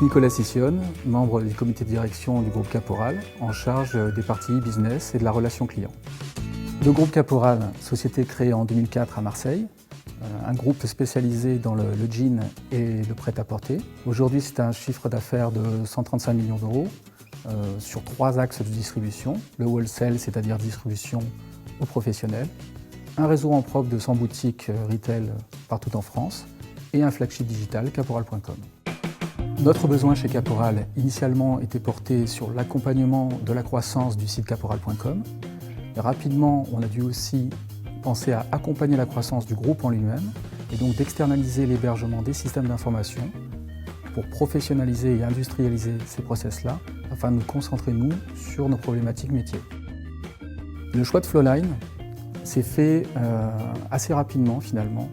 Nicolas Sissionne, membre du comité de direction du groupe Caporal, en charge des parties business et de la relation client. Le groupe Caporal, société créée en 2004 à Marseille, un groupe spécialisé dans le jean et le prêt-à-porter. Aujourd'hui, c'est un chiffre d'affaires de 135 millions d'euros sur 3 axes de distribution. Le wholesale, c'est-à-dire distribution aux professionnels, un réseau en propre de 100 boutiques retail partout en France et un flagship digital, caporal.com. Notre besoin chez Caporal, initialement, était porté sur l'accompagnement de la croissance du site caporal.com. Rapidement, on a dû aussi penser à accompagner la croissance du groupe en lui-même et donc d'externaliser l'hébergement des systèmes d'information pour professionnaliser et industrialiser ces process-là afin de nous concentrer, nous, sur nos problématiques métiers. Le choix de Flowline s'est fait assez rapidement, finalement,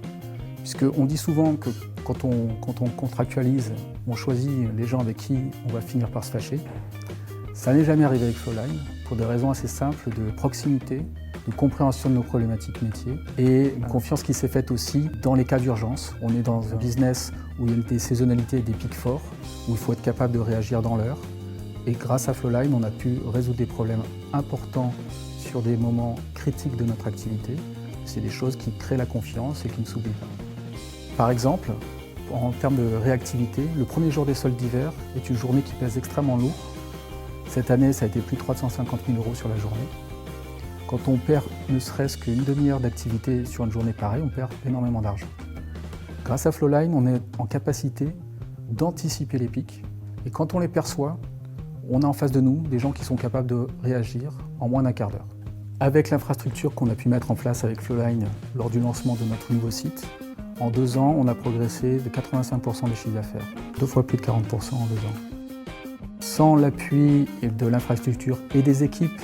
puisqu'on dit souvent que quand on contractualise, on choisit les gens avec qui on va finir par se fâcher. Ça n'est jamais arrivé avec Flowline, pour des raisons assez simples de proximité, de compréhension de nos problématiques métiers et une confiance qui s'est faite aussi dans les cas d'urgence. On est dans un business où il y a des saisonnalités et des pics forts, où il faut être capable de réagir dans l'heure. Et grâce à Flowline, on a pu résoudre des problèmes importants sur des moments critiques de notre activité. C'est des choses qui créent la confiance et qui ne s'oublient pas. Par exemple, en termes de réactivité, le premier jour des soldes d'hiver est une journée qui pèse extrêmement lourd. Cette année, ça a été plus de 350 000 € sur la journée. Quand on perd ne serait-ce qu'une demi-heure d'activité sur une journée pareille, on perd énormément d'argent. Grâce à Flowline, on est en capacité d'anticiper les pics. Et quand on les perçoit, on a en face de nous des gens qui sont capables de réagir en moins d'un quart d'heure. Avec l'infrastructure qu'on a pu mettre en place avec Flowline lors du lancement de notre nouveau site, en 2 ans, on a progressé de 85% des chiffres d'affaires, 2 fois plus de 40% en 2 ans. Sans l'appui de l'infrastructure et des équipes,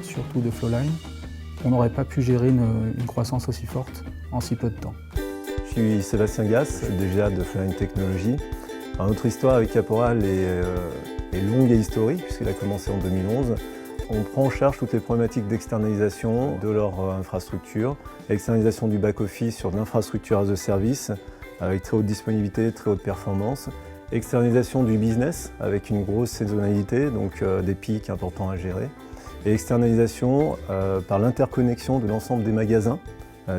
surtout de Flowline, on n'aurait pas pu gérer une croissance aussi forte en si peu de temps. Je suis Sébastien Gass, DGA de Flowline Technologies. Notre histoire avec Caporal est longue et historique puisqu'elle a commencé en 2011. On prend en charge toutes les problématiques d'externalisation de leur infrastructure, externalisation du back-office sur de l'infrastructure as a service avec très haute disponibilité, très haute performance, externalisation du business avec une grosse saisonnalité, donc des pics importants à gérer, et externalisation par l'interconnexion de l'ensemble des magasins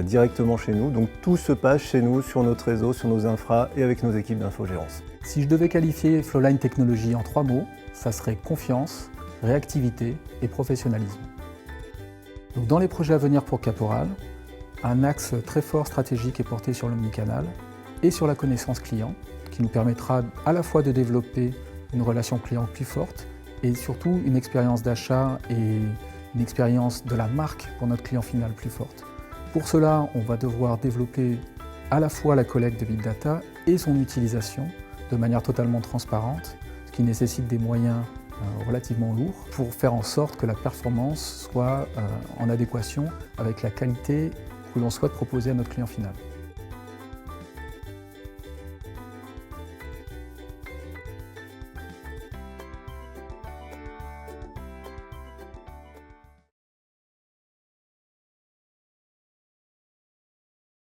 directement chez nous. Donc tout se passe chez nous, sur notre réseau, sur nos infras et avec nos équipes d'infogérance. Si je devais qualifier Flowline Technologies en 3 mots, ça serait confiance, réactivité et professionnalisme. Donc dans les projets à venir pour Caporal, un axe très fort stratégique est porté sur l'omnicanal et sur la connaissance client, qui nous permettra à la fois de développer une relation client plus forte et surtout une expérience d'achat et une expérience de la marque pour notre client final plus forte. Pour cela, on va devoir développer à la fois la collecte de big data et son utilisation de manière totalement transparente, ce qui nécessite des moyens relativement lourds pour faire en sorte que la performance soit en adéquation avec la qualité que l'on souhaite proposer à notre client final.